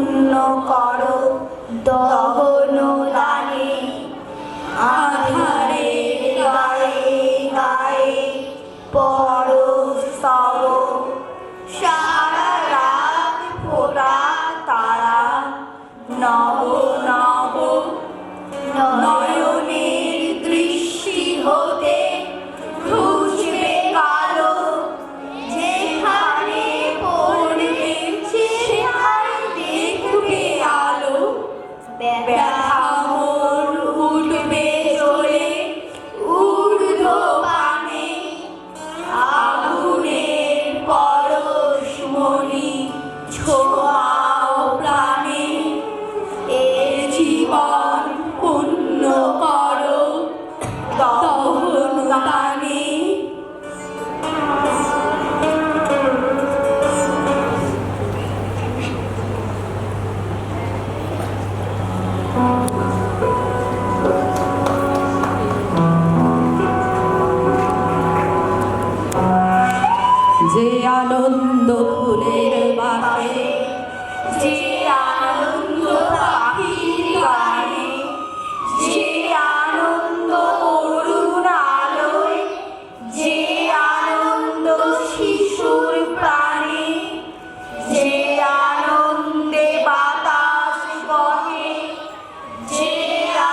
পূর্ণ করো দহন দানে, আধারে গায়ে গায়ে পরস্তব, সারা রাত ফোটা তারা নব নব, নয়নের দৃষ্টি হতে ঘুষবে কালো, যেখানে পড়বে সেখানে দেখবে আলো, ব্যথা মোর উঠবে চলে ঊর্ধ্ববানে, আগুনের পরশমণি ছোঁয়াও প্রাণে, এ জীবন পূর্ণ করো দহন দানে। যে আনন্দ ফুলের বাসে, যে আনন্দ পাখির গানে, যে আনন্দ অরুণ আলোয়, যে আনন্দ শিশুর প্রাণে, যে আনন্দে বাতাস বহে, যে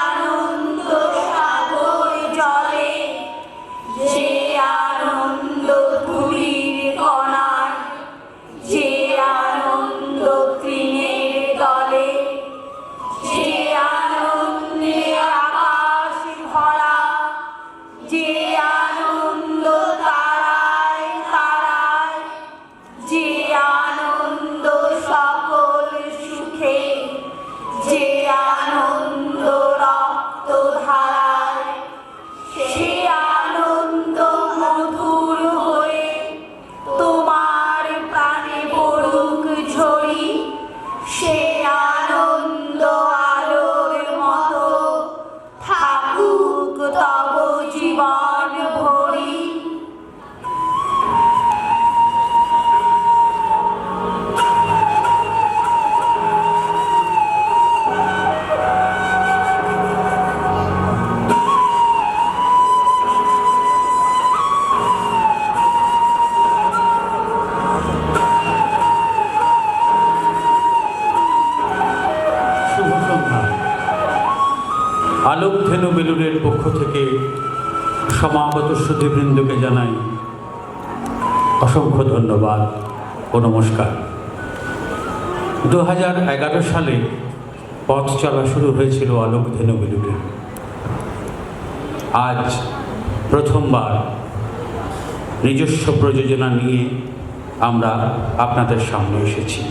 আনন্দ সাগর জলে, যে আনন্দ ধূলির কণায়, যে আনন্দ তৃণের দলে, যে আনন্দে আকাশ ভরা, যে আনন্দ তারায় তারায়, যে আনন্দ সকল সুখে, যে আনন্দ রক্ত ধারায়, সে আনন্দ মধুর হয়ে তোমার প্রাণে পড়ুক ঝরি, সে আনন্দ আলোর মতো থাকুক তব জীবন ভরি। শুভ সন্ধ্যা। আলোকধেনু বেলুড়ের পক্ষ থেকে সমাগত সুধীবৃন্দকে জানাই অসংখ্য ধন্যবাদ ও নমস্কার। 2011 সালে পথ চলা শুরু হয়েছিল আলোকধেনু বেলুড়ে। আজ প্রথমবার নিজস্ব প্রযোজনা নিয়ে আমরা আপনাদের সামনে এসেছি।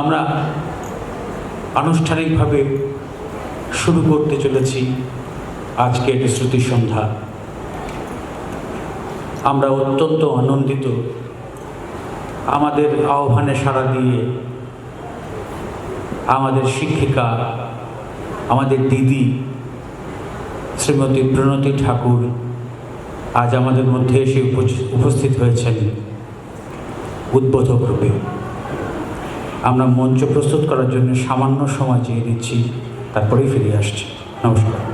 আমরা আনুষ্ঠানিকভাবে শুরু করতে চলেছি আজকের শ্রুতি সন্ধ্যা। আমরা অত্যন্ত আনন্দিত আমাদের আহ্বানে সাড়া দিয়ে আমাদের শিক্ষিকা, আমাদের দিদি শ্রীমতী প্রণতি ঠাকুর আজ আমাদের মধ্যে এসে উপস্থিত হয়েছেন উদ্বোধক রূপে। আমরা মঞ্চ প্রস্তুত করার জন্য সামান্য সময় চেয়ে দিচ্ছি, তারপরেই ফিরে আসছি। নমস্কার।